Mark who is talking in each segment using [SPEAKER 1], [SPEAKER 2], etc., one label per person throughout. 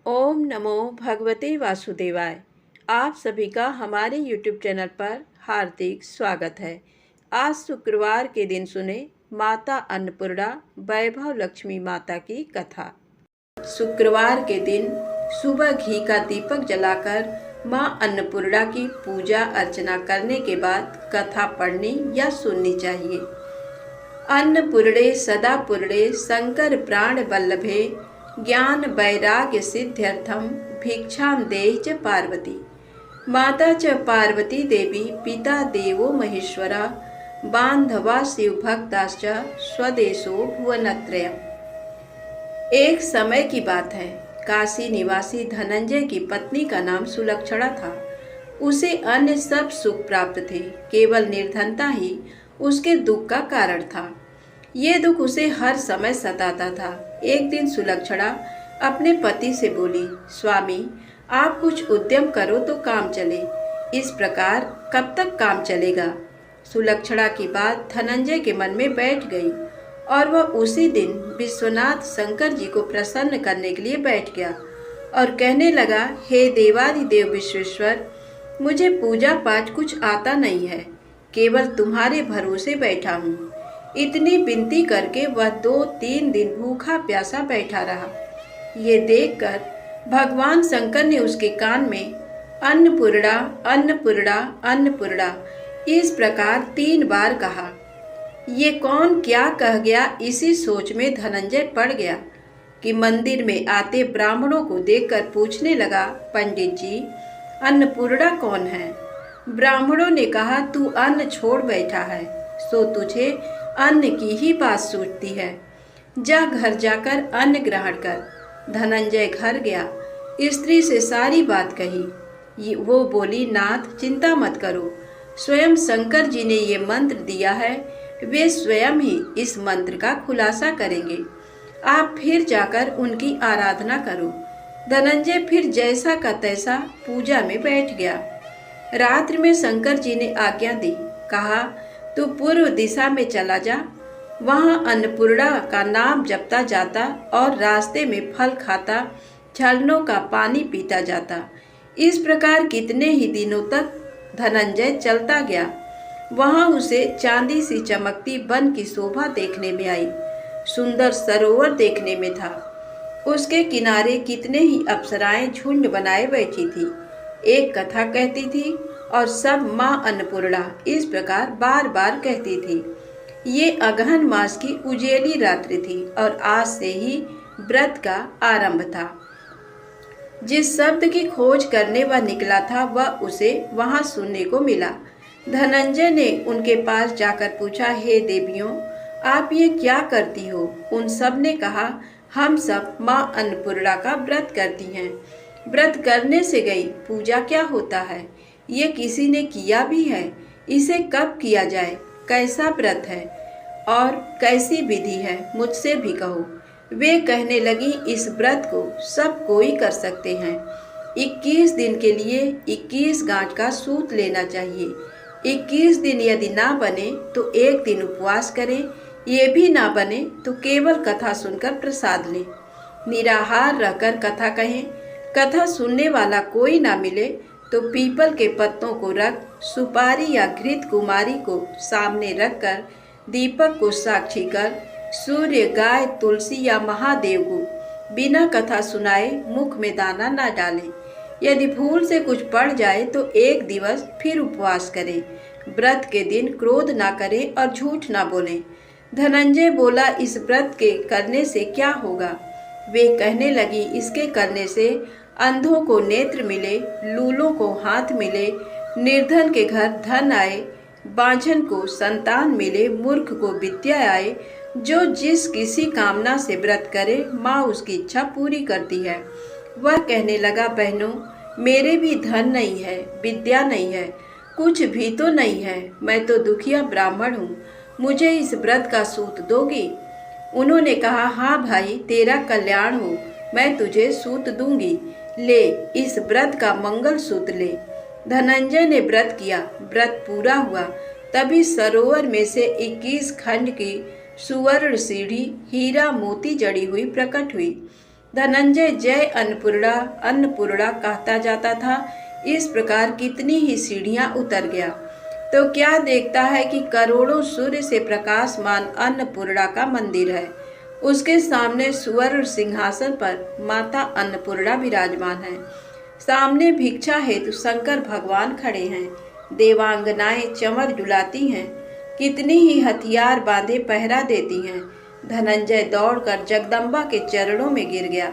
[SPEAKER 1] ओम नमो भगवते वासुदेवाय। आप सभी का हमारे YouTube चैनल पर हार्दिक स्वागत है। आज शुक्रवार के दिन सुने माता अन्नपूर्णा वैभव लक्ष्मी माता की कथा। शुक्रवार के दिन सुबह घी का दीपक जलाकर मां अन्नपूर्णा की पूजा अर्चना करने के बाद कथा पढ़नी या सुननी चाहिए। अन्नपूर्णे सदा पूर्णे शंकर प्राण वल्लभे ज्ञान वैराग्य सिद्ध्यर्थम भिक्षां देहि च पार्वती। माता च पार्वती देवी पिता देवो महेश्वरा बांधवा शिव भक्ताश्च स्वदेशो भुवनत्रयम्। एक समय की बात है, काशी निवासी धनंजय की पत्नी का नाम सुलक्षणा था। उसे अन्य सब सुख प्राप्त थे, केवल निर्धनता ही उसके दुख का कारण था। ये दुख उसे हर समय सताता था। एक दिन सुलक्षणा अपने पति से बोली, स्वामी आप कुछ उद्यम करो तो काम चले, इस प्रकार कब तक काम चलेगा। सुलक्षणा की बात धनंजय के मन में बैठ गई और वह उसी दिन विश्वनाथ शंकर जी को प्रसन्न करने के लिए बैठ गया और कहने लगा, हे देवादिदेव विश्वेश्वर, मुझे पूजा पाठ कुछ आता नहीं है, केवल तुम्हारे भरोसे बैठा हूँ। इतनी विनती करके वह 2-3 दिन भूखा प्यासा बैठा रहा। ये देखकर भगवान शंकर ने उसके कान में अन्नपूर्णा अन्नपूर्णा अन्नपूर्णा इस प्रकार 3 बार कहा। ये कौन क्या कह गया, इसी सोच में धनंजय पड़ गया कि मंदिर में आते ब्राह्मणों को देखकर पूछने लगा, पंडित जी अन्नपूर्णा कौन है। ब्राह्मणों ने कहा, तू अन्न छोड़ बैठा है, सो तुझे अन्न की ही बात सूझती है, जा घर जाकर अन्न ग्रहण कर। धनंजय घर गया, स्त्री से सारी बात कही। वो बोली, नाथ चिंता मत करो, स्वयं शंकर जी ने ये मंत्र दिया है, वे स्वयं ही इस मंत्र का खुलासा करेंगे, आप फिर जाकर उनकी आराधना करो। धनंजय फिर जैसा का तैसा पूजा में बैठ गया। रात्रि में शंकर जी ने आज्ञा दी, कहा तू पूर्व दिशा में चला जा, वहाँ अन्नपूर्णा का नाम जपता जाता और रास्ते में फल खाता, झरनों का पानी पीता जाता। इस प्रकार कितने ही दिनों तक धनंजय चलता गया। वहाँ उसे चांदी सी चमकती वन की शोभा देखने में आई। सुंदर सरोवर देखने में था, उसके किनारे कितने ही अप्सराएं झुंड बनाए बैठी थी, एक कथा कहती थी और सब माँ अन्नपूर्णा इस प्रकार बार बार कहती थी। ये अगहन मास की उजेली रात्रि थी और आज से ही व्रत का आरंभ था। जिस शब्द की खोज करने वह निकला था, वह उसे वहां सुनने को मिला। धनंजय ने उनके पास जाकर पूछा, हे देवियों आप ये क्या करती हो। उन सब ने कहा, हम सब माँ अन्नपूर्णा का व्रत करती हैं। व्रत करने से गई, पूजा क्या होता है, ये किसी ने किया भी है, इसे कब किया जाए, कैसा व्रत है और कैसी विधि है, मुझसे भी कहो। वे कहने लगी, इस व्रत को सब कोई कर सकते हैं। 21 दिन के लिए 21 गांठ का सूत लेना चाहिए। 21 दिन यदि ना बने तो एक दिन उपवास करें, ये भी ना बने तो केवल कथा सुनकर प्रसाद लें। निराहार रहकर कथा कहें। कथा सुनने वाला कोई ना मिले तो पीपल के पत्तों को रख, सुपारी या घृत कुमारी को सामने रखकर, दीपक को साक्षी कर, सूर्य, गाय, तुलसी या महादेव को बिना कथा सुनाए मुख में दाना न डालें। यदि भूल से कुछ पड़ जाए तो एक दिवस फिर उपवास करें। व्रत के दिन क्रोध ना करें और झूठ ना बोलें। धनंजय बोला, इस व्रत के करने से क्या होगा। वे कहने लगी, इसके करने से अंधों को नेत्र मिले, लूलों को हाथ मिले, निर्धन के घर धन आए, बांझन को संतान मिले, मूर्ख को विद्या आए। जो जिस किसी कामना से व्रत करे, माँ उसकी इच्छा पूरी करती है। वह कहने लगा, बहनों मेरे भी धन नहीं है, विद्या नहीं है, कुछ भी तो नहीं है, मैं तो दुखिया ब्राह्मण हूँ, मुझे इस व्रत का सूत दोगी। उन्होंने कहा, हाँ भाई तेरा कल्याण हो, मैं तुझे सूत दूंगी, ले इस व्रत का मंगल सूत्र ले। धनंजय ने व्रत किया, व्रत पूरा हुआ। तभी सरोवर में से 21 खंड की सुवर्ण सीढ़ी हीरा मोती जड़ी हुई प्रकट हुई। धनंजय जय अन्नपूर्णा अन्नपूर्णा कहता जाता था। इस प्रकार कितनी ही सीढ़ियां उतर गया तो क्या देखता है कि करोड़ों सूर्य से प्रकाशमान अन्नपूर्णा का मंदिर है। उसके सामने सुवर्ण सिंहासन पर माता अन्नपूर्णा विराजमान है। सामने भिक्षा हेतु शंकर भगवान खड़े हैं। देवांगनाएं चंवर डुलाती हैं। कितनी ही हथियार बांधे पहरा देती हैं। धनंजय दौड़कर जगदम्बा के चरणों में गिर गया।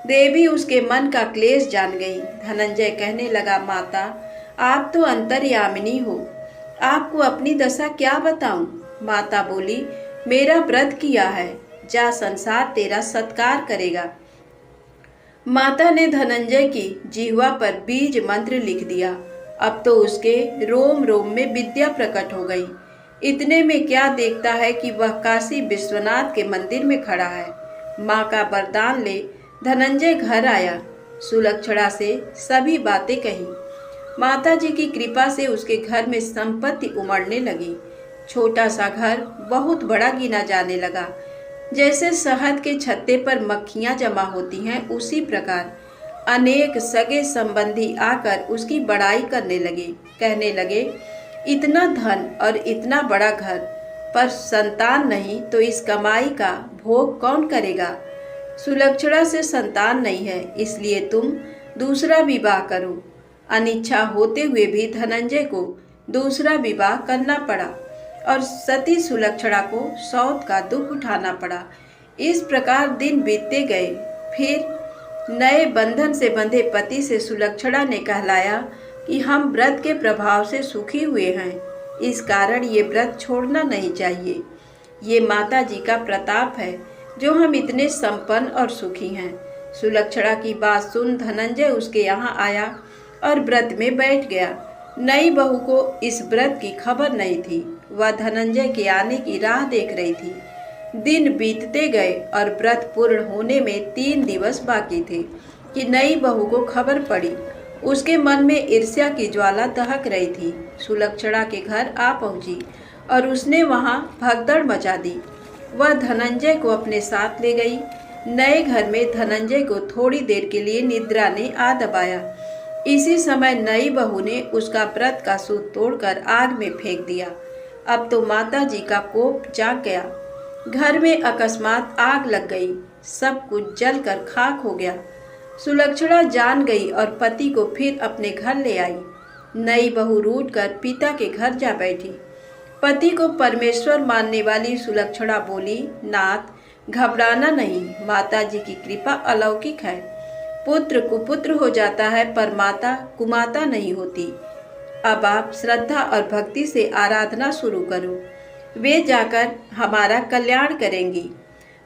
[SPEAKER 1] देवी उसके मन का क्लेश जान गई। धनंजय कहने लगा, माता आप तो अंतर्यामिनी हो, आपको अपनी दशा क्या बताऊं। माता बोली, मेरा व्रत किया है, जा संसार तेरा सत्कार करेगा। माता ने धनंजय की जिह्वा पर बीज मंत्र लिख दिया। अब तो उसके रोम रोम में विद्या प्रकट हो गई। इतने में क्या देखता है कि वह काशी विश्वनाथ के मंदिर में खड़ा है। माँ का वरदान ले धनंजय घर आया। सुलक्षणा से सभी बातें कही। माता जी की कृपा से उसके घर में संपत्ति उमड़ने लगी। छोटा सा घर बहुत बड़ा गिना जाने लगा। जैसे शहद के छत्ते पर मक्खियां जमा होती हैं, उसी प्रकार अनेक सगे संबंधी आकर उसकी बड़ाई करने लगे। कहने लगे, इतना धन और इतना बड़ा घर, पर संतान नहीं तो इस कमाई का भोग कौन करेगा। सुलक्षणा से संतान नहीं है, इसलिए तुम दूसरा विवाह करो। अनिच्छा होते हुए भी धनंजय को दूसरा विवाह करना पड़ा और सती सुलक्षणा को सौत का दुख उठाना पड़ा। इस प्रकार दिन बीतते गए। फिर नए बंधन से बंधे पति से सुलक्षणा ने कहलाया कि हम व्रत के प्रभाव से सुखी हुए हैं, इस कारण ये व्रत छोड़ना नहीं चाहिए। ये माता जी का प्रताप है जो हम इतने संपन्न और सुखी हैं। सुलक्षणा की बात सुन धनंजय उसके यहाँ आया और व्रत में बैठ गया। नई बहू को इस व्रत की खबर नहीं थी। वह धनंजय के आने की राह देख रही थी। दिन बीतते गए और व्रत पूर्ण होने में 3 दिवस बाकी थे कि नई बहू को खबर पड़ी। उसके मन में ईर्ष्या की ज्वाला दहक रही थी। सुलक्षणा के घर आ पहुंची और उसने वहां भगदड़ मचा दी। वह धनंजय को अपने साथ ले गई। नए घर में धनंजय को थोड़ी देर के लिए निद्रा ने आ दबाया। इसी समय नई बहू ने उसका व्रत का सूत तोड़कर आग में फेंक दिया। अब तो माता जी का कोप जाग गया। घर में अकस्मात आग लग गई। सब कुछ जलकर खाक हो गया। सुलक्षणा जान गई और पति को फिर अपने घर ले आई। नई बहू रूठकर पिता के घर जा बैठी। पति को परमेश्वर मानने वाली सुलक्षणा बोली, नाथ घबराना नहीं, माता जी की कृपा अलौकिक है। पुत्र कुपुत्र हो जाता है पर माता कुमाता नहीं होती। अब आप श्रद्धा और भक्ति से आराधना शुरू करो, वे जाकर हमारा कल्याण करेंगी।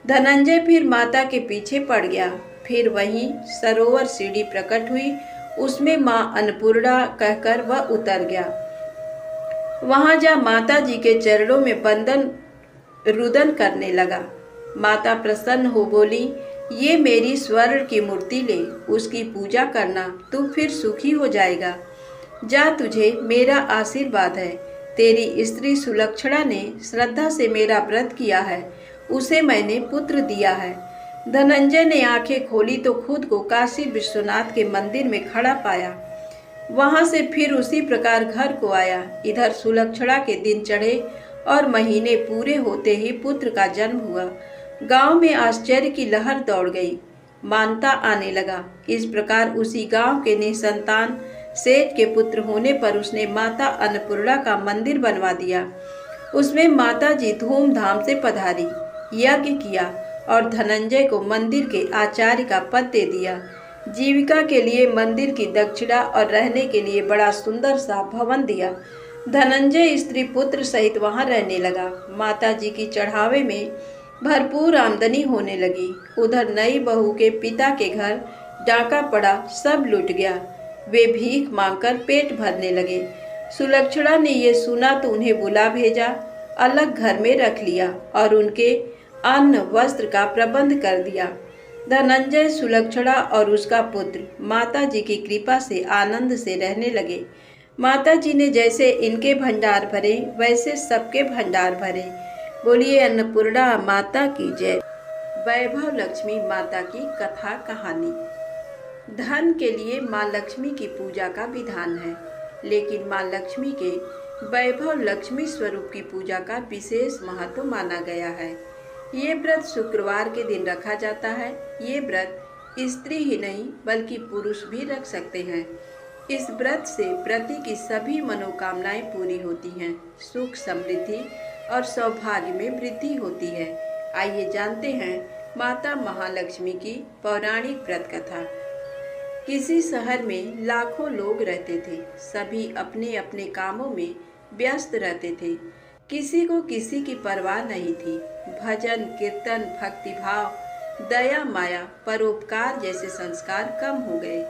[SPEAKER 1] धनंजय फिर माता के पीछे पड़ गया। फिर वहीं सरोवर सीढ़ी प्रकट हुई, उसमें माँ अन्नपूर्णा कहकर वह उतर गया। वहां जा माता जी के चरणों में बंदन रुदन करने लगा। माता प्रसन्न हो बोली, ये मेरी स्वर्ण की मूर्ति ले, उसकी पूजा करना, तू फिर सुखी हो जाएगा। जा, तुझे मेरा आशीर्वाद है। तेरी स्त्री सुलक्षणा ने श्रद्धा से मेरा व्रत किया है, उसे मैंने पुत्र दिया है। धनंजय ने आंखें खोली तो खुद को काशी विश्वनाथ के मंदिर में खड़ा पाया। वहां से फिर उसी प्रकार घर को आया। इधर सुलक्षणा के दिन चढ़े और महीने पूरे होते ही पुत्र का जन्म हुआ। गांव में आश्चर्य की लहर दौड़ गई। मानता आने लगा। इस प्रकार उसी गांव के निसंतान सेठ के पुत्र होने पर उसने माता अन्नपूर्णा का मंदिर बनवा दिया। उसमें माता जी धूमधाम से पधारी, यज्ञ किया और धनंजय को मंदिर के आचार्य का पद दे दिया। जीविका के लिए मंदिर की दक्षिणा और रहने के लिए बड़ा सुंदर सा भवन दिया। धनंजय स्त्री पुत्र सहित वहां रहने लगा। माता जी की चढ़ावे में भरपूर आमदनी होने लगी। उधर नई बहू के पिता के घर डाका पड़ा, सब लूट गया। वे भीख मांगकर पेट भरने लगे। सुलक्षणा ने ये सुना तो उन्हें बुला भेजा, अलग घर में रख लिया और उनके अन्न वस्त्र का प्रबंध कर दिया। धनंजय, सुलक्षणा और उसका पुत्र माता जी की कृपा से आनंद से रहने लगे। माता जी ने जैसे इनके भंडार भरे वैसे सबके भंडार भरे। बोलिए अन्नपूर्णा माता की जय। वैभव लक्ष्मी माता की कथा कहानी। धन के लिए माँ लक्ष्मी की पूजा का विधान है, लेकिन माँ लक्ष्मी के वैभव लक्ष्मी स्वरूप की पूजा का विशेष महत्व माना गया है। ये व्रत शुक्रवार के दिन रखा जाता है। ये व्रत स्त्री ही नहीं बल्कि पुरुष भी रख सकते हैं। इस व्रत से प्रति की सभी मनोकामनाएं पूरी होती हैं, सुख समृद्धि और सौभाग्य में वृद्धि होती है। आइए जानते हैं माता महालक्ष्मी की पौराणिक व्रत कथा। किसी शहर में लाखों लोग रहते थे। सभी अपने अपने कामों में व्यस्त रहते थे। किसी को किसी की परवाह नहीं थी। भजन कीर्तन भक्तिभाव दया माया परोपकार जैसे संस्कार कम हो गए।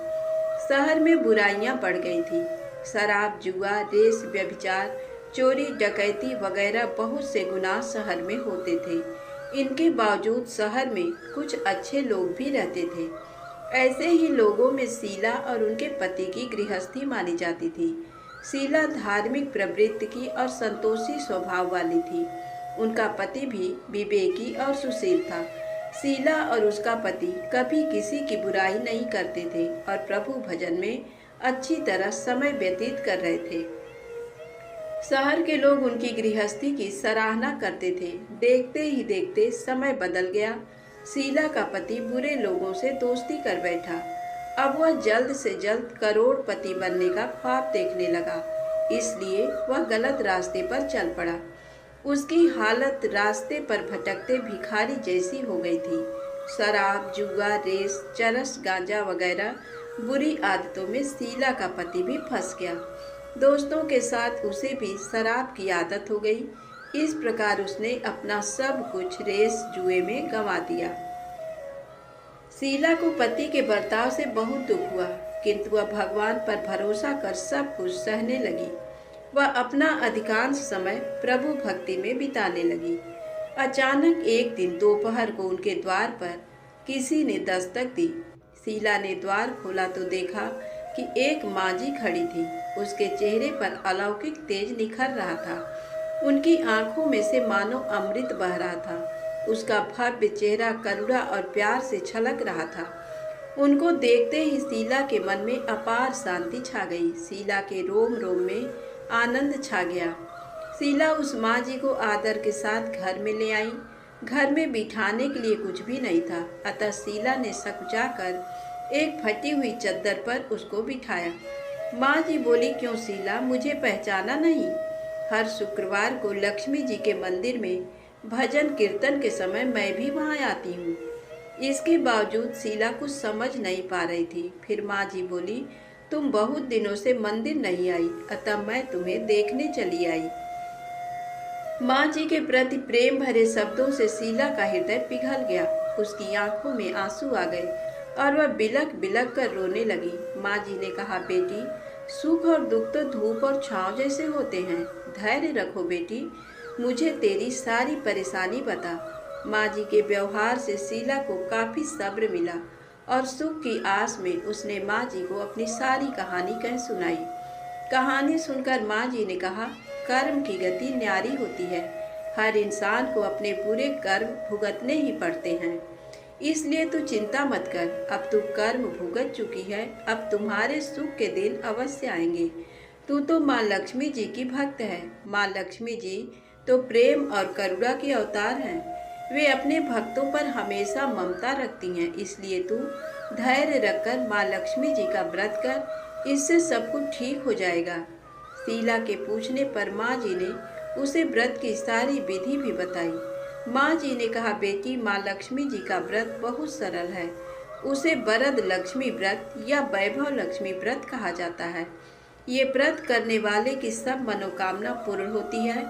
[SPEAKER 1] शहर में बुराइयां बढ़ गई थी। शराब जुआ रेस व्यभिचार चोरी डकैती वगैरह बहुत से गुनाह शहर में होते थे। इनके बावजूद शहर में कुछ अच्छे लोग भी रहते थे। ऐसे ही लोगों में शीला और उनके पति की गृहस्थी मानी जाती थी। शीला धार्मिक प्रवृत्ति की और संतोषी स्वभाव वाली थी। उनका पति भी विवेकी और सुशील था। शीला और उसका पति कभी किसी की बुराई नहीं करते थे और प्रभु भजन में अच्छी तरह समय व्यतीत कर रहे थे। शहर के लोग उनकी गृहस्थी की सराहना करते थे। देखते ही देखते समय बदल गया। शीला का पति बुरे लोगों से दोस्ती कर बैठा। अब वह जल्द से जल्द करोड़पति बनने का ख्वाब देखने लगा, इसलिए वह गलत रास्ते पर चल पड़ा। उसकी हालत रास्ते पर भटकते भिखारी जैसी हो गई थी। शराब जुआ रेस चरस गांजा वगैरह बुरी आदतों में शीला का पति भी फंस गया। दोस्तों के साथ उसे भी शराब की आदत हो गई। इस प्रकार उसने अपना सब कुछ रेस जुए में गंवा दिया। शीला को पति के बर्ताव से बहुत दुख हुआ, किंतु वह भगवान पर भरोसा कर सब कुछ सहने लगी। वह अपना अधिकांश समय प्रभु भक्ति में बिताने लगी। अचानक एक दिन दोपहर को उनके द्वार पर किसी ने दस्तक दी। शीला ने द्वार खोला तो देखा कि एक मांझी खड़ी थी। उसके चेहरे पर अलौकिक तेज निखर रहा था। उनकी आंखों में से मानो अमृत बह रहा था। उसका भव्य चेहरा करुणा और प्यार से छलक रहा था। उनको देखते ही शीला के मन में अपार शांति छा गई। शीला के रोम रोम में आनंद छा गया। शीला उस माँ जी को आदर के साथ घर में ले आई। घर में बिठाने के लिए कुछ भी नहीं था, अतः शीला ने सकुचाकर एक फटी हुई चद्दर पर उसको बिठाया। माँ जी बोली, क्यों शीला, मुझे पहचाना नहीं? हर शुक्रवार को लक्ष्मी जी के मंदिर में भजन कीर्तन के समय मैं भी वहाँ आती हूँ। इसके बावजूद शीला कुछ समझ नहीं पा रही थी। फिर माँ जी बोली, तुम बहुत दिनों से मंदिर नहीं आई, अतः मैं तुम्हें देखने चली आई। माँ जी के प्रति प्रेम भरे शब्दों से शीला का हृदय पिघल गया। उसकी आंखों में आंसू आ गए और वह बिलक बिलक कर रोने लगी। माँ जी ने कहा, बेटी, सुख और दुख तो धूप और छांव जैसे होते हैं। धैर्य रखो बेटी, मुझे तेरी सारी परेशानी बता। माँ जी के व्यवहार से शीला को काफी सब्र मिला और सुख की आस में उसने माँ जी को अपनी सारी कहानी कह सुनाई। कहानी सुनकर माँ जी ने कहा, कर्म की गति न्यारी होती है। हर इंसान को अपने पूरे कर्म भुगतने ही पड़ते हैं, इसलिए तू चिंता मत कर। अब तू कर्म भुगत चुकी है, अब तुम्हारे सुख के दिन अवश्य आएंगे। तू तो माँ लक्ष्मी जी की भक्त है। माँ लक्ष्मी जी तो प्रेम और करुणा के अवतार हैं। वे अपने भक्तों पर हमेशा ममता रखती हैं, इसलिए तू धैर्य रखकर माँ लक्ष्मी जी का व्रत कर, इससे सब कुछ ठीक हो जाएगा। शीला के पूछने पर माँ जी ने उसे व्रत की सारी विधि भी बताई। माँ जी ने कहा, बेटी, माँ लक्ष्मी जी का व्रत बहुत सरल है। उसे वरद लक्ष्मी व्रत या वैभव लक्ष्मी व्रत कहा जाता है। ये व्रत करने वाले की सब मनोकामना पूर्ण होती है।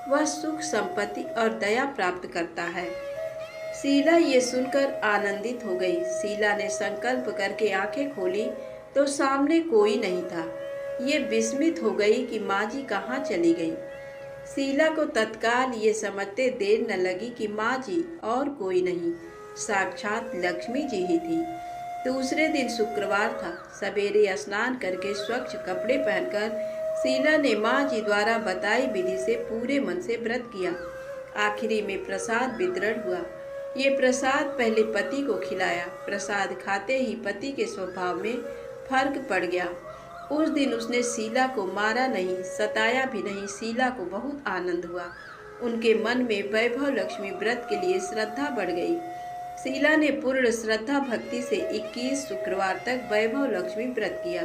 [SPEAKER 1] वह सुख संपत्ति और दया प्राप्त करता है। शीला ये सुनकर आनंदित हो गई। शीला ने संकल्प करके आंखें खोली तो सामने कोई नहीं था। ये विस्मित हो गई कि माँ जी कहाँ चली गई। शीला को तत्काल ये समझते देर न लगी कि माँ जी और कोई नहीं, साक्षात लक्ष्मी जी ही थी। दूसरे दिन शुक्रवार था। सवेरे स्नान करके स्वच्छ कपड़े पहनकर शीला ने माँ जी द्वारा बताई विधि से पूरे मन से व्रत किया। आखिरी में प्रसाद वितरण हुआ। ये प्रसाद पहले पति को खिलाया। प्रसाद खाते ही पति के स्वभाव में फर्क पड़ गया। उस दिन उसने शीला को मारा नहीं, सताया भी नहीं। शीला को बहुत आनंद हुआ। उनके मन में वैभव लक्ष्मी व्रत के लिए श्रद्धा बढ़ गई। शीला ने पूर्ण श्रद्धा भक्ति से 21 शुक्रवार तक वैभव लक्ष्मी व्रत किया।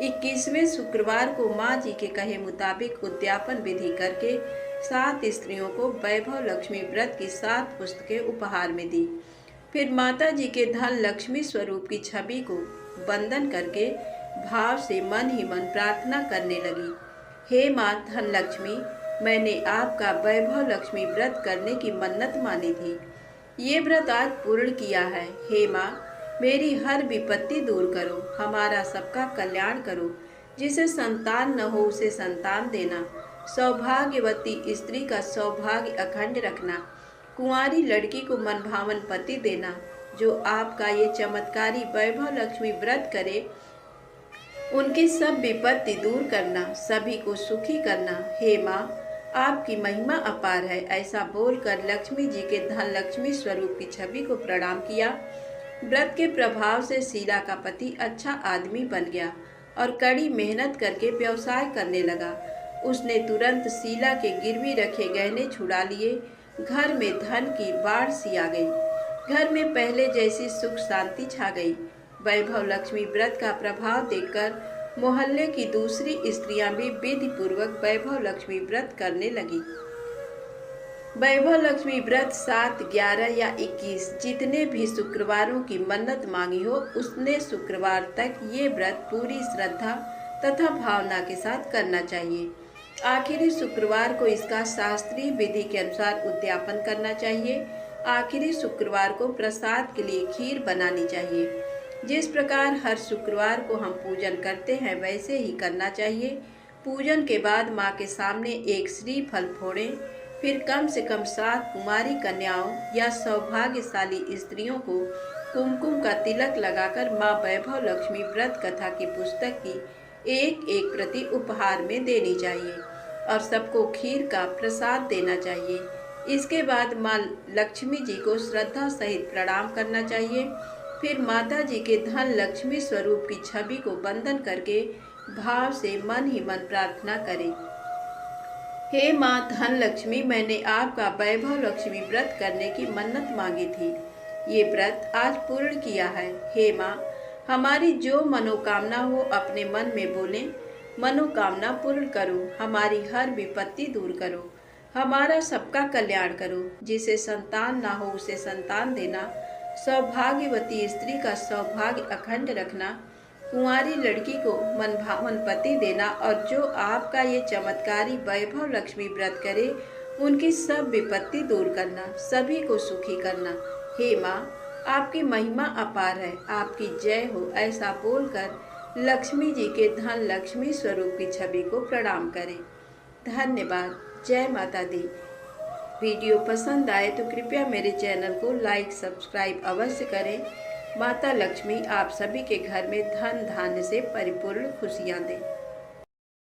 [SPEAKER 1] 21वें शुक्रवार को माँ जी के कहे मुताबिक उद्यापन विधि करके 7 स्त्रियों को वैभव लक्ष्मी व्रत की 7 पुस्तकें उपहार में दी। फिर माता जी के धन लक्ष्मी स्वरूप की छवि को वंदन करके भाव से मन ही मन प्रार्थना करने लगी। हे माँ धन लक्ष्मी, मैंने आपका वैभव लक्ष्मी व्रत करने की मन्नत मानी थी। ये व्रत आज पूर्ण किया है। हे माँ, मेरी हर विपत्ति दूर करो, हमारा सबका कल्याण करो। जिसे संतान न हो उसे संतान देना, सौभाग्यवती स्त्री का सौभाग्य अखंड रखना, कुंवारी लड़की को मनभावन पति देना। जो आपका ये चमत्कारी वैभव लक्ष्मी व्रत करे उनकी सब विपत्ति दूर करना, सभी को सुखी करना। हे माँ, आपकी महिमा अपार है। ऐसा बोलकर लक्ष्मी जी के धन लक्ष्मी स्वरूप की छवि को प्रणाम किया। व्रत के प्रभाव से शीला का पति अच्छा आदमी बन गया और कड़ी मेहनत करके व्यवसाय करने लगा। उसने तुरंत शीला के गिरवी रखे गहने छुड़ा लिए। घर में धन की बाढ़ सी आ गई। घर में पहले जैसी सुख शांति छा गई। वैभव लक्ष्मी व्रत का प्रभाव देखकर मोहल्ले की दूसरी स्त्रियां भी विधि पूर्वक वैभव लक्ष्मी व्रत करने लगी। वैभव लक्ष्मी व्रत 7, 11 या 21 जितने भी शुक्रवारों की मन्नत मांगी हो, उसने शुक्रवार तक ये व्रत पूरी श्रद्धा तथा भावना के साथ करना चाहिए। आखिरी शुक्रवार को इसका शास्त्रीय विधि के अनुसार उद्यापन करना चाहिए। आखिरी शुक्रवार को प्रसाद के लिए खीर बनानी चाहिए। जिस प्रकार हर शुक्रवार को हम पूजन करते हैं वैसे ही करना चाहिए। पूजन के बाद माँ के सामने एक श्रीफल फोड़ें। फिर कम से कम 7 कुमारी कन्याओं या सौभाग्यशाली स्त्रियों को कुमकुम का तिलक लगाकर माँ वैभव लक्ष्मी व्रत कथा की पुस्तक की एक प्रति उपहार में देनी चाहिए और सबको खीर का प्रसाद देना चाहिए। इसके बाद माँ लक्ष्मी जी को श्रद्धा सहित प्रणाम करना चाहिए। फिर माता जी के धन लक्ष्मी स्वरूप की छवि को वंदन करके भाव से मन ही मन प्रार्थना करें। हे माँ धन लक्ष्मी, मैंने आपका वैभव लक्ष्मी व्रत करने की मन्नत मांगी थी। ये व्रत आज पूर्ण किया है। हे माँ, हमारी जो मनोकामना हो अपने मन में बोलें। मनोकामना पूर्ण करो, हमारी हर विपत्ति दूर करो, हमारा सबका कल्याण करो। जिसे संतान ना हो उसे संतान देना, सौभाग्यवती स्त्री का सौभाग्य अखंड रखना, कुंवारी लड़की को मनभावन पति देना और जो आपका ये चमत्कारी वैभव लक्ष्मी व्रत करे उनकी सब विपत्ति दूर करना, सभी को सुखी करना। हे माँ, आपकी महिमा अपार है, आपकी जय हो। ऐसा बोलकर लक्ष्मी जी के धन लक्ष्मी स्वरूप की छवि को प्रणाम करें। धन्यवाद। जय माता दी। वीडियो पसंद आए तो कृपया मेरे चैनल को लाइक सब्सक्राइब अवश्य करें। माता लक्ष्मी आप सभी के घर में धन धान्य से परिपूर्ण खुशियाँ दें।